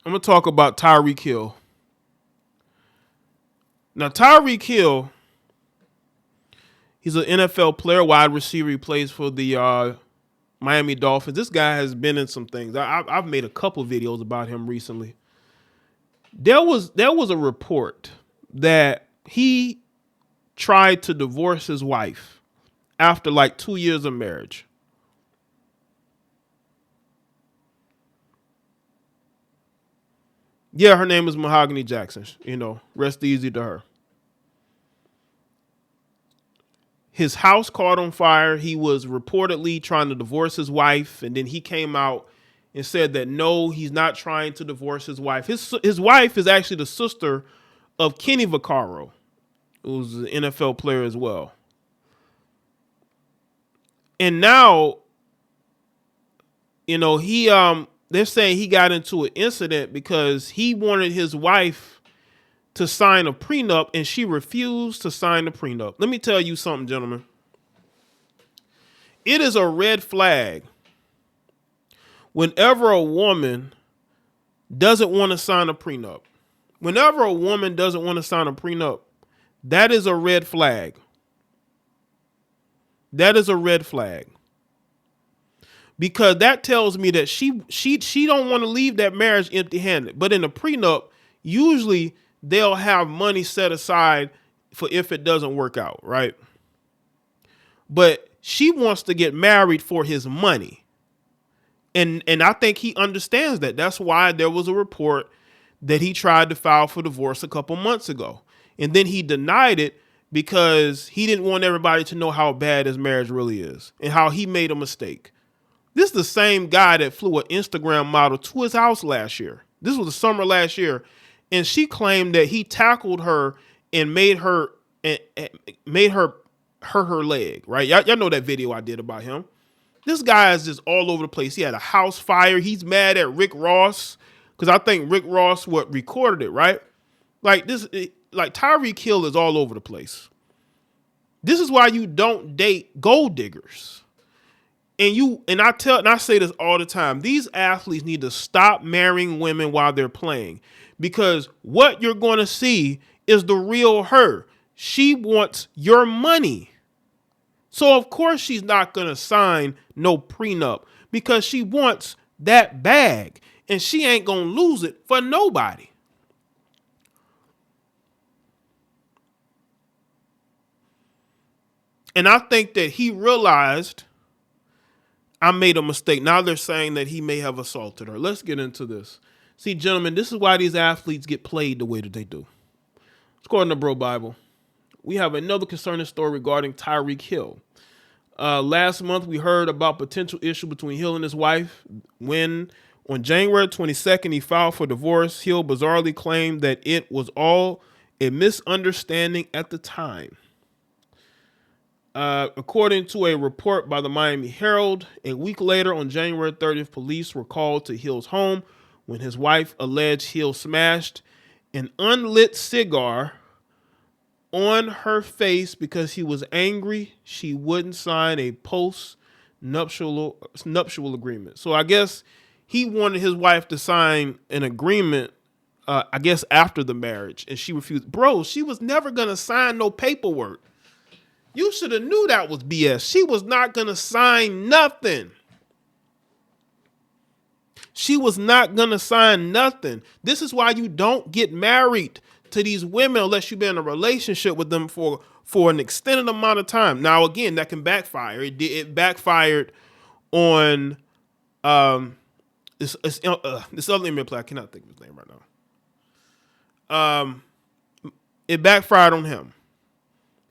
I'm going to talk about Tyreek Hill. Now, Tyreek Hill, he's an NFL player, wide receiver. He plays for the Miami Dolphins. This guy has been in some things. I've made a couple videos about him recently. There was a report that he tried to divorce his wife after like 2 years of marriage. Yeah, her name is Mahogany Jackson. You know, rest easy to her. His house caught on fire. He was reportedly trying to divorce his wife, and then he came out and said that no, he's not trying to divorce his wife. His wife is actually the sister of Kenny Vaccaro, who's an NFL player as well. And now, you know, they're saying he got into an incident because he wanted his wife to sign a prenup and she refused to sign the prenup. Let me tell you something, gentlemen. It is a red flag whenever a woman doesn't want to sign a prenup. Whenever a woman doesn't want to sign a prenup, that is a red flag. That is a red flag. Because that tells me that she don't want to leave that marriage empty-handed. But in a prenup, usually they'll have money set aside for if it doesn't work out, right? But she wants to get married for his money. And I think he understands that. That's why there was a report that he tried to file for divorce a couple months ago. And then he denied it because he didn't want everybody to know how bad his marriage really is and how he made a mistake. This is the same guy that flew an Instagram model to his house last year. This was the summer last year. And she claimed that he tackled her and made her hurt her leg, right? Y'all know that video I did about him. This guy is just all over the place. He had a house fire. He's mad at Rick Ross because I think Rick Ross recorded it, right? Like Tyreek Hill is all over the place. This is why you don't date gold diggers. And I say this all the time. These athletes need to stop marrying women while they're playing, because what you're going to see is the real her. She wants your money. So of course she's not going to sign no prenup because she wants that bag and she ain't going to lose it for nobody. And I think that he realized I made a mistake. Now they're saying that he may have assaulted her. Let's get into this. See, gentlemen, this is why these athletes get played the way that they do. According to Bro Bible, we have another concerning story regarding Tyreek Hill. Last month, we heard about potential issue between Hill and his wife when on January 22nd, he filed for divorce. Hill bizarrely claimed that it was all a misunderstanding at the time. According to a report by the Miami Herald, a week later on January 30th, police were called to Hill's home when his wife alleged Hill smashed an unlit cigar on her face because he was angry she wouldn't sign a post-nuptial agreement. So I guess he wanted his wife to sign an agreement, I guess after the marriage, and she refused. Bro, she was never going to sign no paperwork. You should have knew that was BS. She was not going to sign nothing. She was not going to sign nothing. This is why you don't get married to these women unless you've been in a relationship with them for an extended amount of time. Now, again, that can backfire. It backfired on this other NBA player. I cannot think of his name right now. It backfired on him.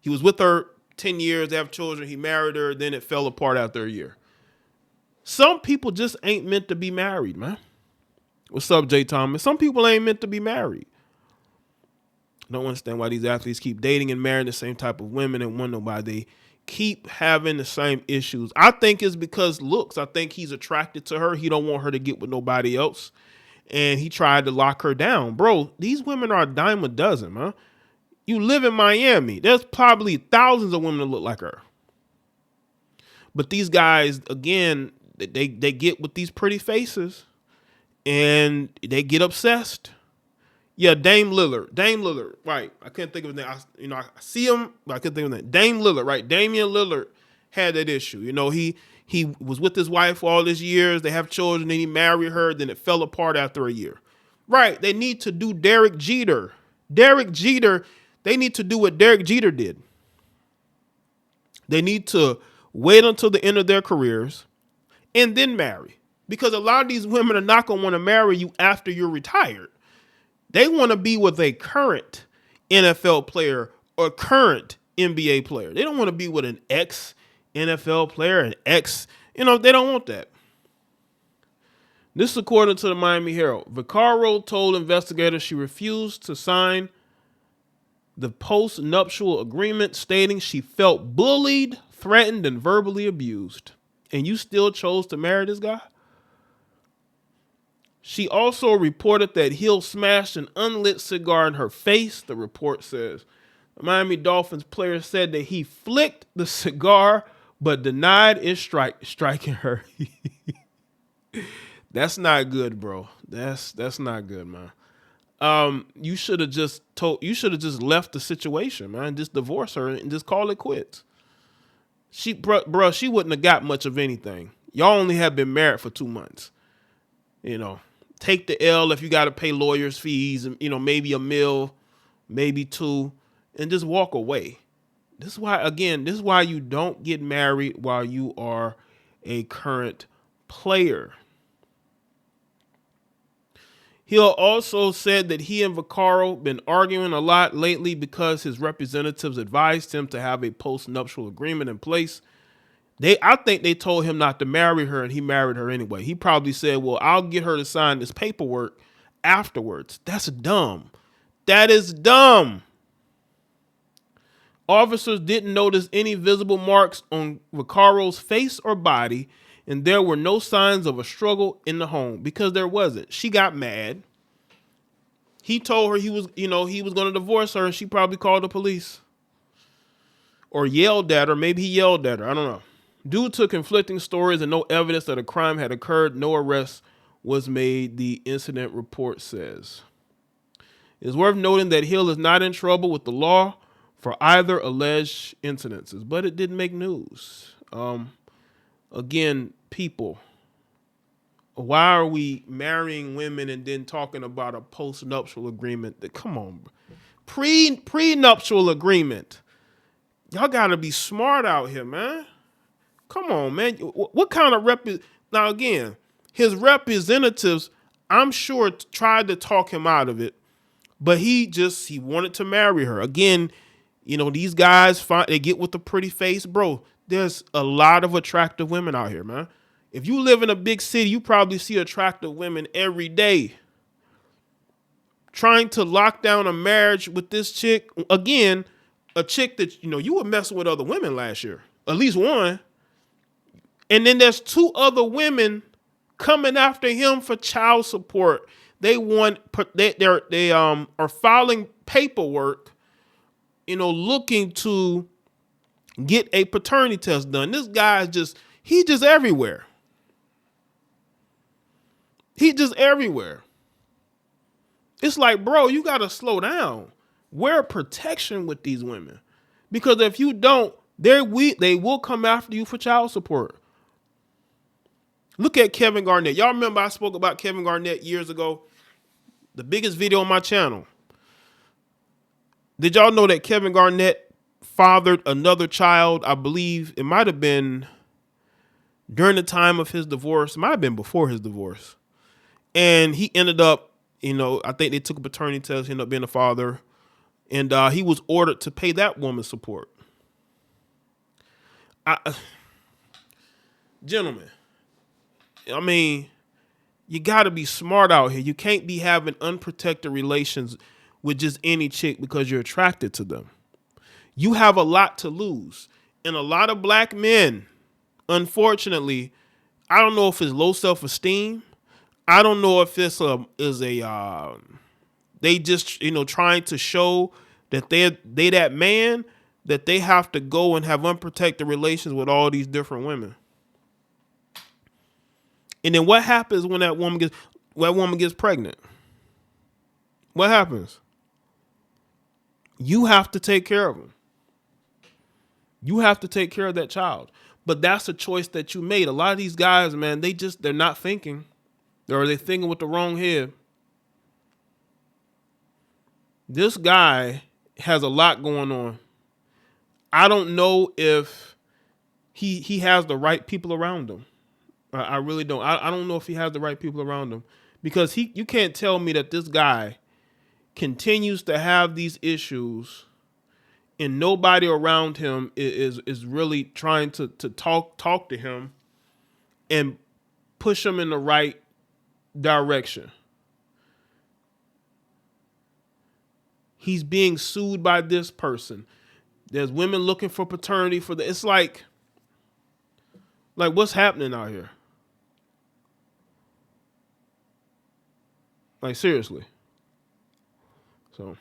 He was with her 10 years, they have children, he married her, then it fell apart after a year. Some people just ain't meant to be married, man. What's up, Jay Thomas? Some people ain't meant to be married. I don't understand why these athletes keep dating and marrying the same type of women and wonder why they keep having the same issues. I think it's because looks. I think he's attracted to her. He don't want her to get with nobody else. And he tried to lock her down. Bro, these women are a dime a dozen, man. You live in Miami. There's probably thousands of women that look like her. But these guys, again, they get with these pretty faces and they get obsessed. Yeah, Dame Lillard, right. I couldn't think of his name. I see him, but I couldn't think of his name. Dame Lillard, right. Damian Lillard had that issue. He was with his wife for all these years. They have children, then he married her, then it fell apart after a year. Right, they need to do Derek Jeter. They need to do what Derek Jeter did. They need to wait until the end of their careers and then marry. Because a lot of these women are not going to want to marry you after you're retired. They want to be with a current NFL player or current NBA player. They don't want to be with an ex-NFL player, an ex, they don't want that. This is according to the Miami Herald. Vaccaro told investigators she refused to sign the post-nuptial agreement, stating she felt bullied, threatened, and verbally abused. And you still chose to marry this guy? She also reported that Hill smashed an unlit cigar in her face, the report says. The Miami Dolphins player said that he flicked the cigar but denied it striking her. That's not good, bro. That's not good, man. You should have just left the situation, man. Just divorce her and just call it quits. She wouldn't have got much of anything. Y'all only have been married for 2 months. Take the L if you got to pay lawyers' fees and, maybe a $1, maybe $2, and just walk away. This is why you don't get married while you are a current player. Hill also said that he and Vaccaro been arguing a lot lately because his representatives advised him to have a post-nuptial agreement in place. I think they told him not to marry her, and he married her anyway. He probably said, well, I'll get her to sign this paperwork afterwards. That's dumb. That is dumb. Officers didn't notice any visible marks on Vaccaro's face or body, and there were no signs of a struggle in the home because there wasn't. She got mad. He told her he was going to divorce her, and she probably called the police or yelled at her. Maybe he yelled at her. I don't know. Due to conflicting stories and no evidence that a crime had occurred, no arrest was made, the incident report says. It's worth noting that Hill is not in trouble with the law for either alleged incidences, but it didn't make news. Again, people, why are we marrying women and then talking about a post-nuptial agreement? Come on, prenuptial agreement. Y'all got to be smart out here, man. Come on, man. What kind of now again, his representatives, I'm sure, tried to talk him out of it, but he wanted to marry her. Again, these guys they get with the pretty face, bro. There's a lot of attractive women out here, man. If you live in a big city, you probably see attractive women every day. Trying to lock down a marriage with this chick, again, a chick that, you were messing with other women last year, at least one. And then there's 2 other women coming after him for child support. They are filing paperwork, looking to get a paternity test done. This guy he's just everywhere. He's just everywhere. It's like, bro, you got to slow down. Wear protection with these women. Because if you don't, they will come after you for child support. Look at Kevin Garnett. Y'all remember I spoke about Kevin Garnett years ago? The biggest video on my channel. Did y'all know that Kevin Garnett fathered another child? I believe it might have been during the time of his divorce. It might have been before his divorce. And he ended up, I think they took a paternity test, he ended up being a father. And he was ordered to pay that woman support. Gentlemen, I mean, you got to be smart out here. You can't be having unprotected relations with just any chick because you're attracted to them. You have a lot to lose. And a lot of black men, unfortunately, I don't know if it's low self-esteem. I don't know if this they just, trying to show that they that man, that they have to go and have unprotected relations with all these different women. And then what happens when that woman gets, that woman gets pregnant. What happens? You have to take care of him. You have to take care of that child. But that's a choice that you made. A lot of these guys, man, they're not thinking. Or they're thinking with the wrong head. This guy has a lot going on. I don't know if he has the right people around him. I really don't. I don't know if he has the right people around him, because you can't tell me that this guy continues to have these issues and nobody around him is really trying to talk to him and push him in the right direction. He's being sued by this person. There's women looking for paternity for the. It's like what's happening out here? Like, seriously. So